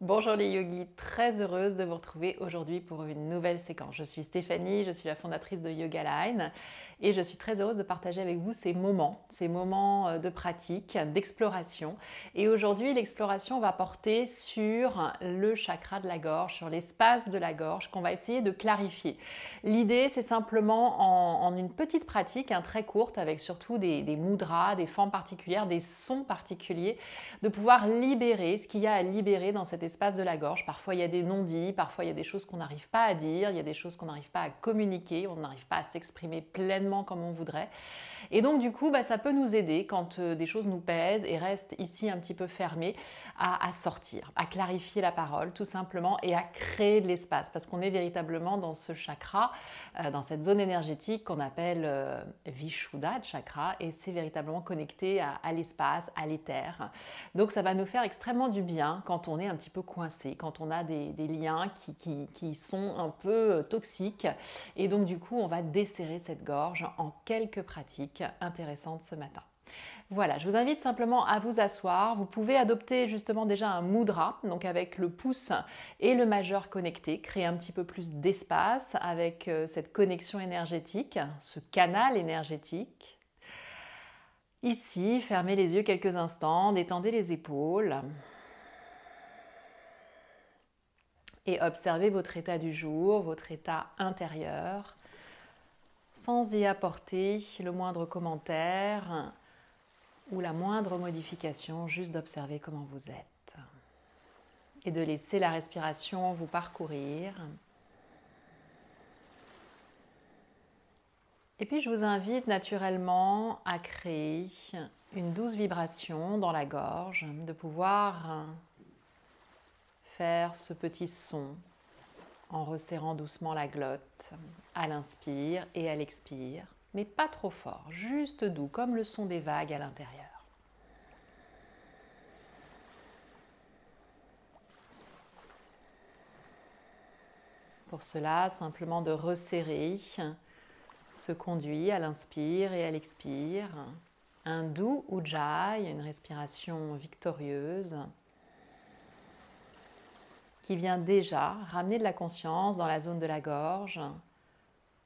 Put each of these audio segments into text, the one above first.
Bonjour les yogis, très heureuse de vous retrouver aujourd'hui pour une nouvelle séquence. Je suis Stéphanie, je suis la fondatrice de Yoga Line et je suis très heureuse de partager avec vous ces moments de pratique, d'exploration. Et aujourd'hui, l'exploration va porter sur le chakra de la gorge, sur l'espace de la gorge qu'on va essayer de clarifier. L'idée, c'est simplement en une petite pratique, très courte, avec surtout des mudras, des formes particulières, des sons particuliers, de pouvoir libérer ce qu'il y a à libérer dans cet espace de la gorge. Parfois, il y a des non-dits, parfois, il y a des choses qu'on n'arrive pas à dire, il y a des choses qu'on n'arrive pas à communiquer, on n'arrive pas à s'exprimer pleinement comme on voudrait. Et donc, du coup, ça peut nous aider quand des choses nous pèsent et restent ici un petit peu fermées à sortir, à clarifier la parole, tout simplement, et à créer de l'espace. Parce qu'on est véritablement dans ce chakra, dans cette zone énergétique qu'on appelle Vishuddha chakra, et c'est véritablement connecté à l'espace, à l'éther. Donc ça va nous faire extrêmement du bien quand on est un petit peu coincé, quand on a des liens qui sont un peu toxiques. Et donc du coup, on va desserrer cette gorge en quelques pratiques intéressantes ce matin. Voilà, je vous invite simplement à vous asseoir. Vous pouvez adopter justement déjà un mudra, donc avec le pouce et le majeur connectés, créer un petit peu plus d'espace avec cette connexion énergétique, ce canal énergétique. Ici, fermez les yeux quelques instants, détendez les épaules et observez votre état du jour, votre état intérieur, sans y apporter le moindre commentaire ou la moindre modification, juste d'observer comment vous êtes et de laisser la respiration vous parcourir. Et puis je vous invite naturellement à créer une douce vibration dans la gorge, de pouvoir faire ce petit son en resserrant doucement la glotte à l'inspire et à l'expire, mais pas trop fort, juste doux, comme le son des vagues à l'intérieur. Pour cela, simplement de resserrer ce conduit à l'inspire et à l'expire. Un doux ujjayi, une respiration victorieuse qui vient déjà ramener de la conscience dans la zone de la gorge,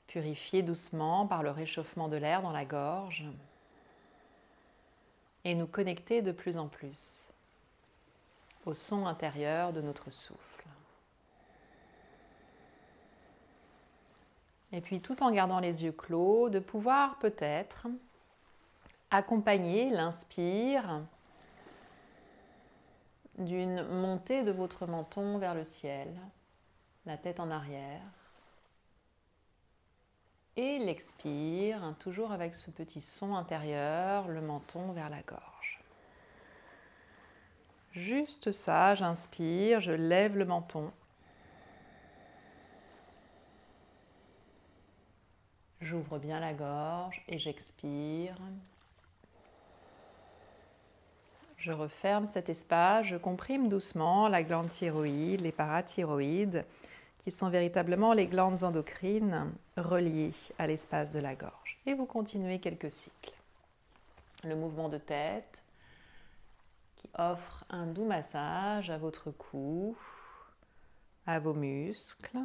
purifier doucement par le réchauffement de l'air dans la gorge et nous connecter de plus en plus au son intérieur de notre souffle. Et puis tout en gardant les yeux clos, de pouvoir peut-être accompagner l'inspire d'une montée de votre menton vers le ciel, la tête en arrière. Et l'expire, toujours avec ce petit son intérieur, le menton vers la gorge. Juste ça, j'inspire, je lève le menton. J'ouvre bien la gorge et j'expire. Je referme cet espace, je comprime doucement la glande thyroïde, les parathyroïdes, qui sont véritablement les glandes endocrines reliées à l'espace de la gorge. Et vous continuez quelques cycles. Le mouvement de tête qui offre un doux massage à votre cou, à vos muscles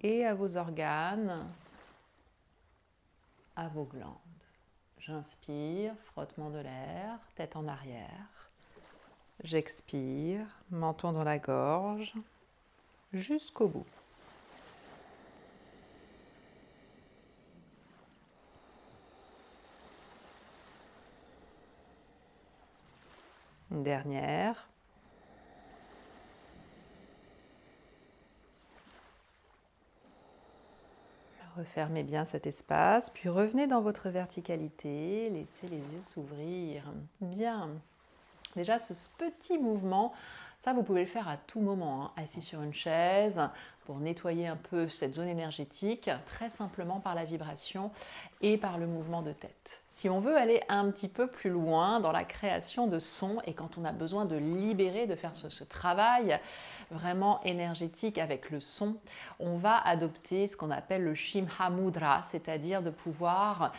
et à vos organes, à vos glandes. J'inspire, frottement de l'air, tête en arrière. J'expire, menton dans la gorge, jusqu'au bout. Une dernière. Refermez bien cet espace, puis revenez dans votre verticalité, laissez les yeux s'ouvrir. Bien. Déjà, ce petit mouvement, ça vous pouvez le faire à tout moment, assis sur une chaise, pour nettoyer un peu cette zone énergétique, très simplement par la vibration et par le mouvement de tête. Si on veut aller un petit peu plus loin dans la création de sons et quand on a besoin de libérer, de faire ce travail vraiment énergétique avec le son, on va adopter ce qu'on appelle le Shimha Mudra, c'est-à-dire de pouvoir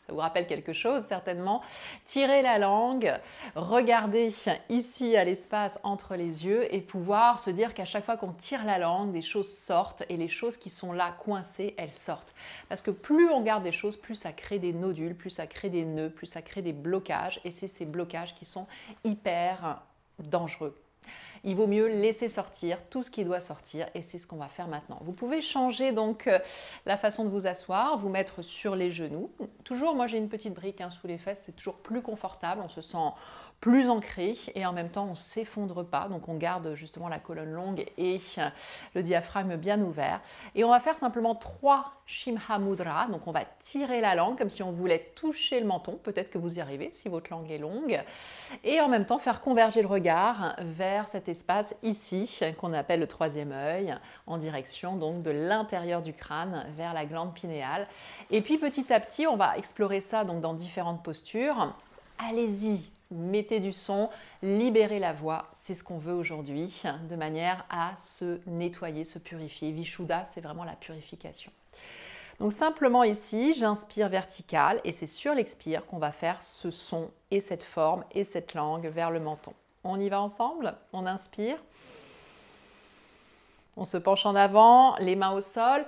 Ça vous rappelle quelque chose certainement. Tirez la langue, regardez ici à l'espace entre les yeux et pouvoir se dire qu'à chaque fois qu'on tire la langue, des choses sortent et les choses qui sont là coincées, elles sortent. Parce que plus on garde des choses, plus ça crée des nodules, plus ça crée des nœuds, plus ça crée des blocages et c'est ces blocages qui sont hyper dangereux. Il vaut mieux laisser sortir tout ce qui doit sortir et c'est ce qu'on va faire maintenant. Vous pouvez changer donc la façon de vous asseoir, vous mettre sur les genoux. Toujours, moi j'ai une petite brique sous les fesses, c'est toujours plus confortable, on se sent plus ancré et en même temps on ne s'effondre pas. Donc on garde justement la colonne longue et le diaphragme bien ouvert. Et on va faire simplement 3 Shimha Mudra. Donc on va tirer la langue comme si on voulait toucher le menton. Peut-être que vous y arrivez si votre langue est longue. Et en même temps faire converger le regard vers cet espace ici qu'on appelle le troisième œil en direction donc de l'intérieur du crâne vers la glande pinéale. Et puis petit à petit on va explorer ça donc dans différentes postures. Allez-y, mettez du son, libérez la voix, c'est ce qu'on veut aujourd'hui, de manière à se nettoyer, se purifier. Vishuddha, c'est vraiment la purification. Donc simplement ici, j'inspire vertical et c'est sur l'expire qu'on va faire ce son et cette forme et cette langue vers le menton. On y va ensemble? On inspire. On se penche en avant, les mains au sol.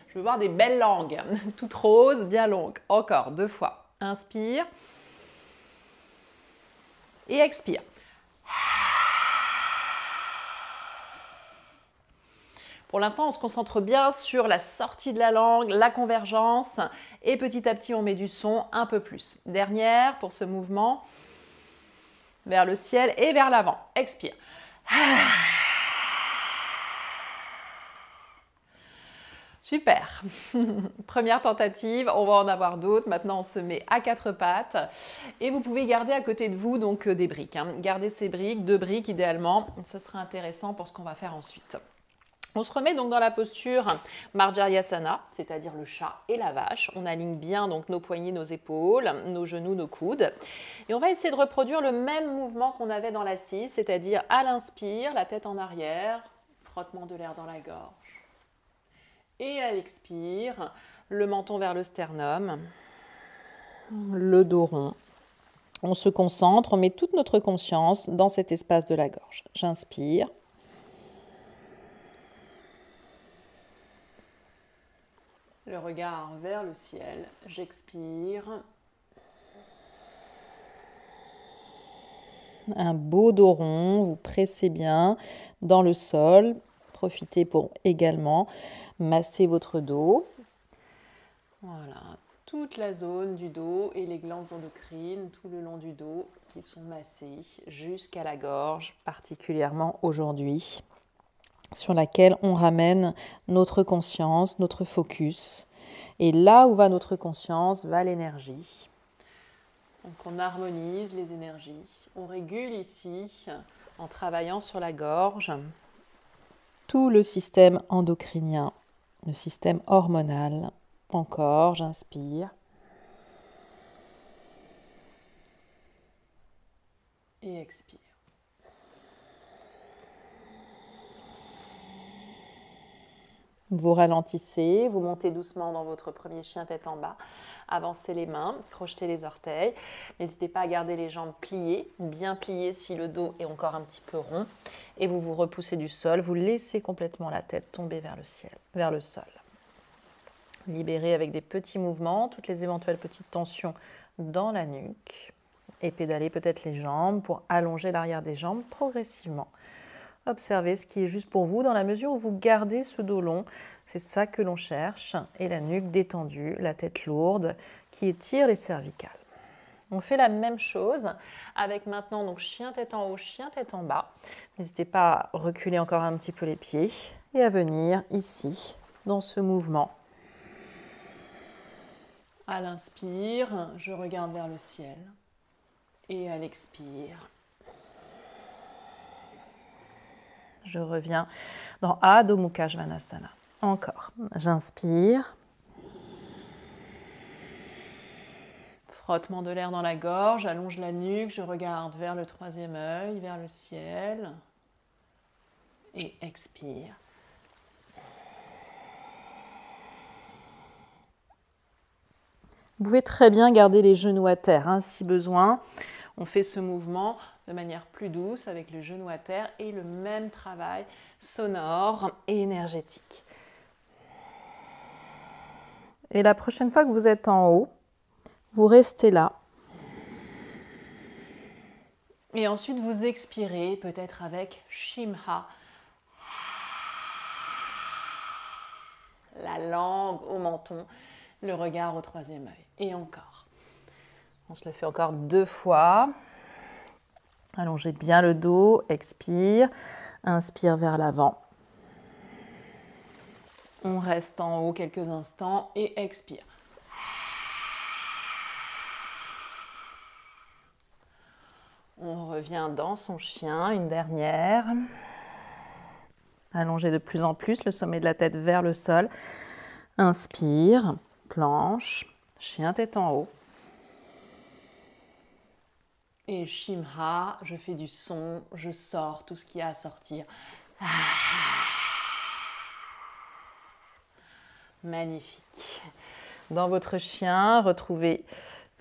Je veux voir des belles langues, toutes roses, bien longues. Encore 2 fois. Inspire. Et expire. Pour l'instant, on se concentre bien sur la sortie de la langue, la convergence. Et petit à petit, on met du son un peu plus. Dernière pour ce mouvement. Vers le ciel et vers l'avant. Expire. Super. Première tentative, on va en avoir d'autres. Maintenant, on se met à 4 pattes et vous pouvez garder à côté de vous donc des briques. Gardez ces briques, 2 briques idéalement. Ce sera intéressant pour ce qu'on va faire ensuite. On se remet donc dans la posture Marjaryasana, c'est-à-dire le chat et la vache. On aligne bien donc nos poignets, nos épaules, nos genoux, nos coudes. Et on va essayer de reproduire le même mouvement qu'on avait dans l'assise, c'est-à-dire à l'inspire, la tête en arrière, frottement de l'air dans la gorge. Et à l'expire, le menton vers le sternum, le dos rond. On se concentre, on met toute notre conscience dans cet espace de la gorge. J'inspire. Le regard vers le ciel. J'expire. Un beau dos rond, vous pressez bien dans le sol. Profitez pour également masser votre dos. Voilà, toute la zone du dos et les glandes endocrines tout le long du dos qui sont massées jusqu'à la gorge, particulièrement aujourd'hui, sur laquelle on ramène notre conscience, notre focus. Et là où va notre conscience, va l'énergie. Donc on harmonise les énergies. On régule ici, en travaillant sur la gorge, tout le système endocrinien, le système hormonal. Encore, j'inspire. Et expire. Vous ralentissez, vous montez doucement dans votre premier chien tête en bas. Avancez les mains, crochetez les orteils. N'hésitez pas à garder les jambes pliées, bien pliées si le dos est encore un petit peu rond. Et vous vous repoussez du sol, vous laissez complètement la tête tomber vers le ciel, vers le sol. Libérez avec des petits mouvements toutes les éventuelles petites tensions dans la nuque. Et pédalez peut-être les jambes pour allonger l'arrière des jambes progressivement. Observez ce qui est juste pour vous dans la mesure où vous gardez ce dos long. C'est ça que l'on cherche. Et la nuque détendue, la tête lourde qui étire les cervicales. On fait la même chose avec maintenant donc chien tête en haut, chien tête en bas. N'hésitez pas à reculer encore un petit peu les pieds et à venir ici dans ce mouvement. À l'inspire, je regarde vers le ciel et à l'expire, je reviens dans Adho Mukha Svanasana. Encore, j'inspire. Frottement de l'air dans la gorge, allonge la nuque, je regarde vers le troisième œil, vers le ciel. Et expire. Vous pouvez très bien garder les genoux à terre, hein, si besoin. On fait ce mouvement de manière plus douce avec le genou à terre et le même travail sonore et énergétique. Et la prochaine fois que vous êtes en haut, vous restez là. Et ensuite, vous expirez, peut-être avec Shimha. La langue au menton, le regard au troisième œil. Et encore. On se le fait encore 2 fois. Allongez bien le dos, expire, inspire vers l'avant. On reste en haut quelques instants et expire. On revient dans son chien, une dernière. Allongez de plus en plus le sommet de la tête vers le sol. Inspire, planche, chien tête en haut. Et Shimha, je fais du son, je sors tout ce qu'il y a à sortir. Magnifique. Dans votre chien, retrouvez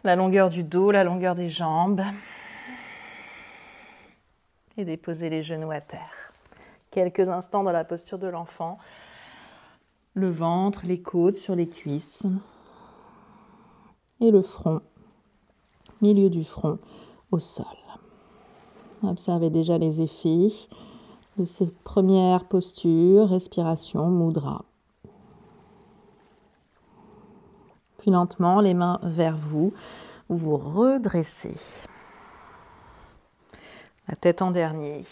la longueur du dos, la longueur des jambes. Et déposez les genoux à terre. Quelques instants dans la posture de l'enfant. Le ventre, les côtes sur les cuisses. Et le front, milieu du front, au sol. Observez déjà les effets de ces premières postures, respiration, mudra. Puis lentement, les mains vers vous, vous vous redressez. La tête en dernier.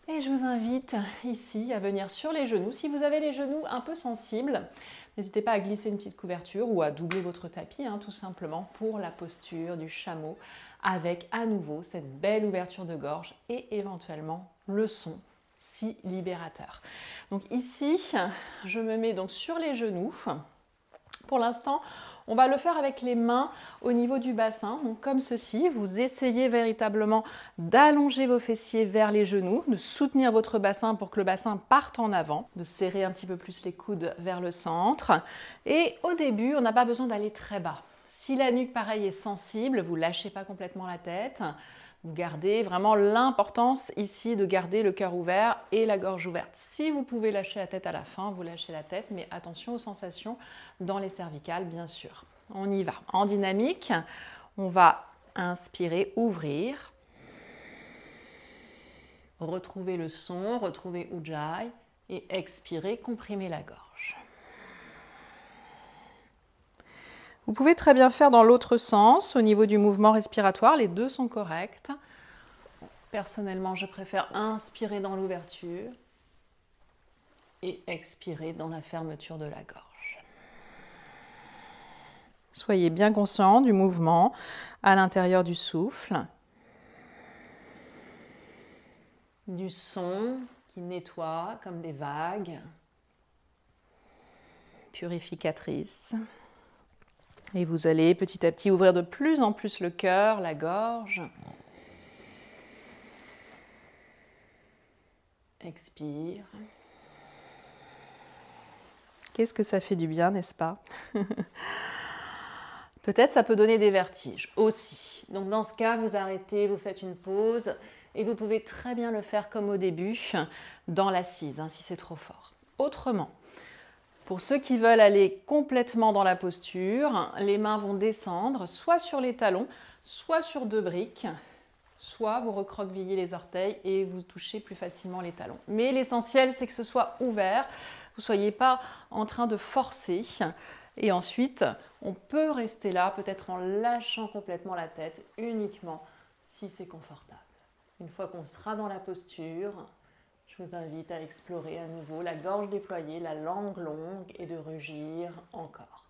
Et je vous invite ici à venir sur les genoux. Si vous avez les genoux un peu sensibles, n'hésitez pas à glisser une petite couverture ou à doubler votre tapis, tout simplement, pour la posture du chameau, avec à nouveau cette belle ouverture de gorge et éventuellement le son si libérateur. Donc ici, je me mets donc sur les genoux. Pour l'instant, on va le faire avec les mains au niveau du bassin, donc comme ceci. Vous essayez véritablement d'allonger vos fessiers vers les genoux, de soutenir votre bassin pour que le bassin parte en avant, de serrer un petit peu plus les coudes vers le centre. Et au début, on n'a pas besoin d'aller très bas. Si la nuque, pareil, est sensible, vous ne lâchez pas complètement la tête. Vous gardez vraiment l'importance ici de garder le cœur ouvert et la gorge ouverte. Si vous pouvez lâcher la tête à la fin, vous lâchez la tête, mais attention aux sensations dans les cervicales, bien sûr. On y va. En dynamique, on va inspirer, ouvrir. Retrouver le son, retrouver Ujjayi et expirer, comprimer la gorge. Vous pouvez très bien faire dans l'autre sens, au niveau du mouvement respiratoire, les deux sont corrects. Personnellement, je préfère inspirer dans l'ouverture et expirer dans la fermeture de la gorge. Soyez bien conscient du mouvement à l'intérieur du souffle, du son qui nettoie comme des vagues, purificatrices. Et vous allez petit à petit ouvrir de plus en plus le cœur, la gorge. Expire. Qu'est-ce que ça fait du bien, n'est-ce pas? Peut-être ça peut donner des vertiges aussi. Donc dans ce cas, vous arrêtez, vous faites une pause et vous pouvez très bien le faire comme au début, dans l'assise, si c'est trop fort. Autrement, pour ceux qui veulent aller complètement dans la posture, les mains vont descendre soit sur les talons, soit sur 2 briques, soit vous recroquevillez les orteils et vous touchez plus facilement les talons. Mais l'essentiel, c'est que ce soit ouvert, vous ne soyez pas en train de forcer. Et ensuite, on peut rester là, peut-être en lâchant complètement la tête, uniquement si c'est confortable. Une fois qu'on sera dans la posture, je vous invite à explorer à nouveau la gorge déployée, la langue longue et de rugir encore.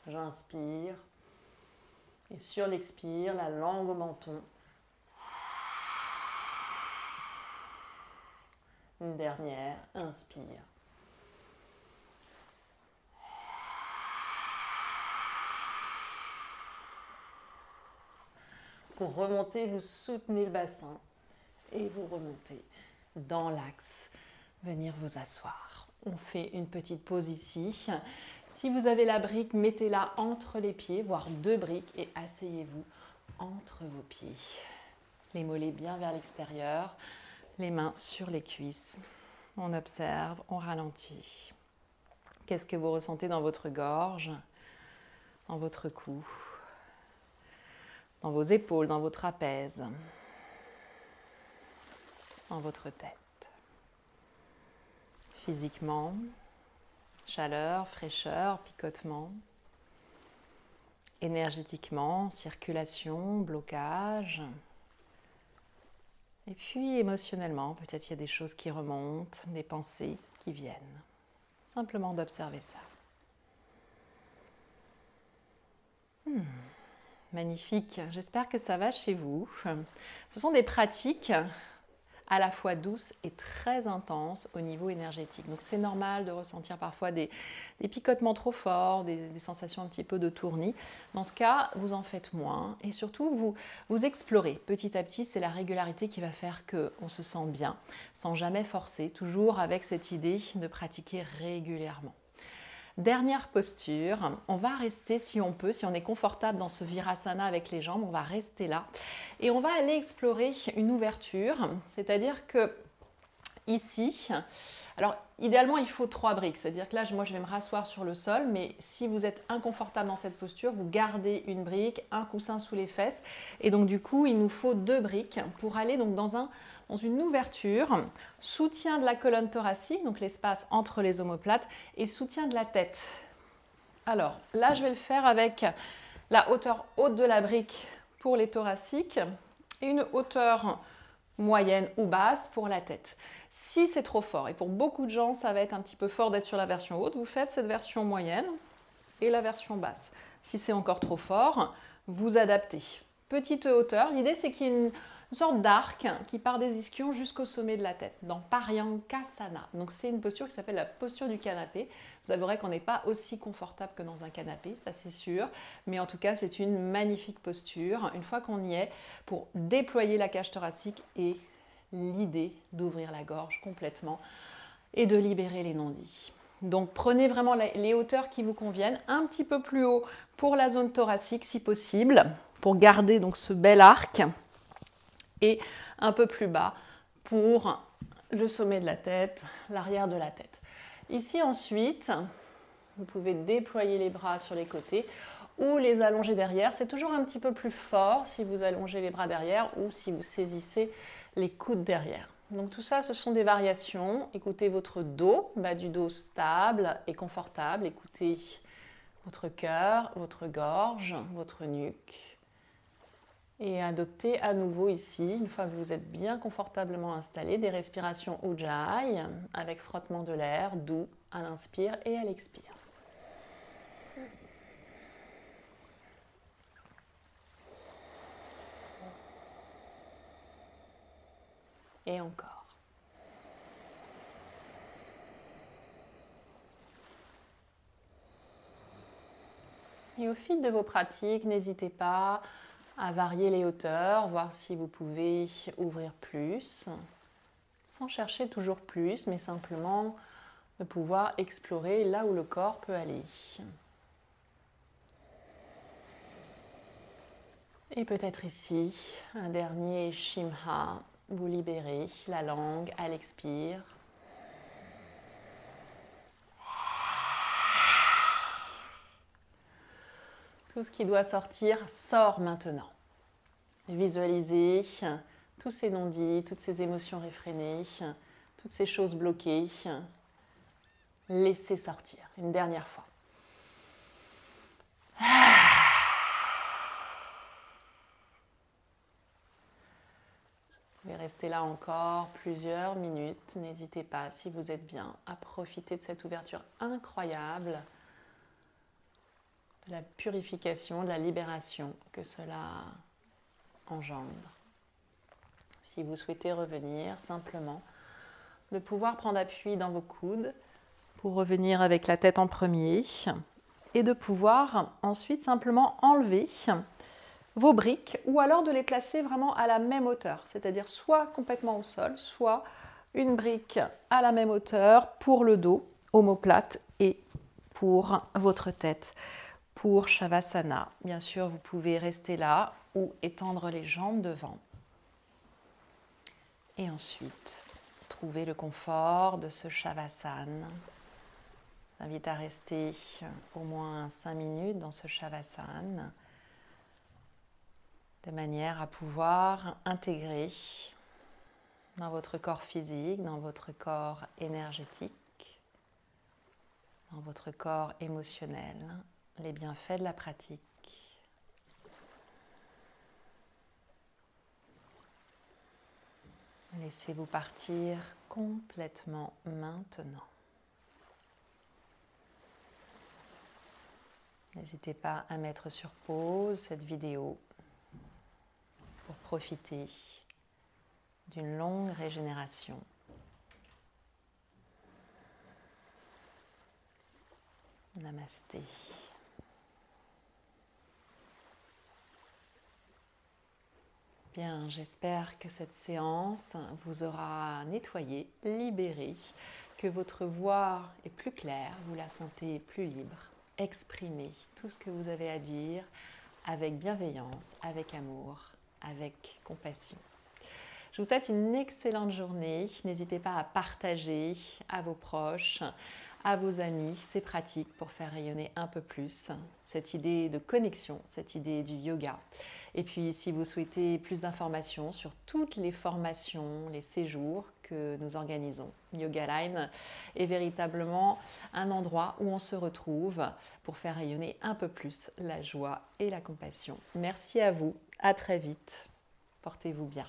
J'inspire et sur l'expire, la langue au menton. Une dernière, inspire. Pour remonter, vous soutenez le bassin et vous remontez dans l'axe. Venir vous asseoir. On fait une petite pause ici. Si vous avez la brique, mettez-la entre les pieds, voire 2 briques, et asseyez-vous entre vos pieds. Les mollets bien vers l'extérieur, les mains sur les cuisses. On observe, on ralentit. Qu'est-ce que vous ressentez dans votre gorge, dans votre cou, dans vos épaules, dans vos trapèzes, dans votre tête? Physiquement, chaleur, fraîcheur, picotement. Énergétiquement, circulation, blocage. Et puis émotionnellement, peut-être il y a des choses qui remontent, des pensées qui viennent. Simplement d'observer ça. Magnifique, j'espère que ça va chez vous. Ce sont des pratiques à la fois douces et très intenses au niveau énergétique. Donc c'est normal de ressentir parfois des picotements trop forts, des sensations un petit peu de tournis. Dans ce cas, vous en faites moins et surtout vous explorez petit à petit. C'est la régularité qui va faire qu'on se sent bien, sans jamais forcer, toujours avec cette idée de pratiquer régulièrement. Dernière posture, on va rester si on peut, si on est confortable dans ce Virasana avec les jambes, on va rester là et on va aller explorer une ouverture, c'est-à-dire que ici, alors idéalement il faut 3 briques, c'est-à-dire que là moi je vais me rasseoir sur le sol, mais si vous êtes inconfortable dans cette posture, vous gardez une brique, un coussin sous les fesses et donc du coup il nous faut 2 briques pour aller donc dans une ouverture, soutien de la colonne thoracique, donc l'espace entre les omoplates, et soutien de la tête. Alors là, je vais le faire avec la hauteur haute de la brique pour les thoraciques et une hauteur moyenne ou basse pour la tête. Si c'est trop fort, et pour beaucoup de gens, ça va être un petit peu fort d'être sur la version haute, vous faites cette version moyenne et la version basse. Si c'est encore trop fort, vous adaptez. Petite hauteur, l'idée c'est qu'il y ait une sorte d'arc qui part des ischions jusqu'au sommet de la tête, dans Paryankasana. Donc c'est une posture qui s'appelle la posture du canapé. Vous avouerez qu'on n'est pas aussi confortable que dans un canapé, ça c'est sûr, mais en tout cas c'est une magnifique posture, une fois qu'on y est, pour déployer la cage thoracique et l'idée d'ouvrir la gorge complètement et de libérer les non-dits. Donc prenez vraiment les hauteurs qui vous conviennent, un petit peu plus haut pour la zone thoracique si possible, pour garder donc ce bel arc, et un peu plus bas pour le sommet de la tête, l'arrière de la tête. Ici ensuite, vous pouvez déployer les bras sur les côtés ou les allonger derrière. C'est toujours un petit peu plus fort si vous allongez les bras derrière ou si vous saisissez les coudes derrière. Donc tout ça, ce sont des variations. Écoutez votre dos, bas du dos stable et confortable. Écoutez votre cœur, votre gorge, votre nuque. Et adoptez à nouveau ici, une fois que vous êtes bien confortablement installé, des respirations Ujjayi avec frottement de l'air doux à l'inspire et à l'expire. Et encore. Et au fil de vos pratiques, n'hésitez pas à varier les hauteurs, voir si vous pouvez ouvrir plus, sans chercher toujours plus, mais simplement de pouvoir explorer là où le corps peut aller. Et peut-être ici, un dernier Shimha, vous libérez la langue à l'expire. Tout ce qui doit sortir sort maintenant. Visualisez tous ces non-dits, toutes ces émotions réfrénées, toutes ces choses bloquées. Laissez sortir une dernière fois. Vous pouvez rester là encore plusieurs minutes. N'hésitez pas, si vous êtes bien, à profiter de cette ouverture incroyable, de la purification, de la libération que cela engendre. Si vous souhaitez revenir, simplement de pouvoir prendre appui dans vos coudes pour revenir avec la tête en premier et de pouvoir ensuite simplement enlever vos briques ou alors de les placer vraiment à la même hauteur, c'est-à-dire soit complètement au sol, soit une brique à la même hauteur pour le dos, omoplate, et pour votre tête. Pour Shavasana, bien sûr, vous pouvez rester là ou étendre les jambes devant. Et ensuite, trouvez le confort de ce Shavasana. Je vous invite à rester au moins 5 minutes dans ce Shavasana, de manière à pouvoir intégrer dans votre corps physique, dans votre corps énergétique, dans votre corps émotionnel, les bienfaits de la pratique. Laissez-vous partir complètement maintenant. N'hésitez pas à mettre sur pause cette vidéo pour profiter d'une longue régénération. Namasté. Bien, j'espère que cette séance vous aura nettoyé, libéré, que votre voix est plus claire, vous la sentez plus libre. Exprimez tout ce que vous avez à dire avec bienveillance, avec amour, avec compassion. Je vous souhaite une excellente journée. N'hésitez pas à partager à vos proches, à vos amis ces pratiques pour faire rayonner un peu plus cette idée de connexion, cette idée du yoga. Et puis, si vous souhaitez plus d'informations sur toutes les formations, les séjours que nous organisons, Yoga Line est véritablement un endroit où on se retrouve pour faire rayonner un peu plus la joie et la compassion. Merci à vous, à très vite, portez-vous bien.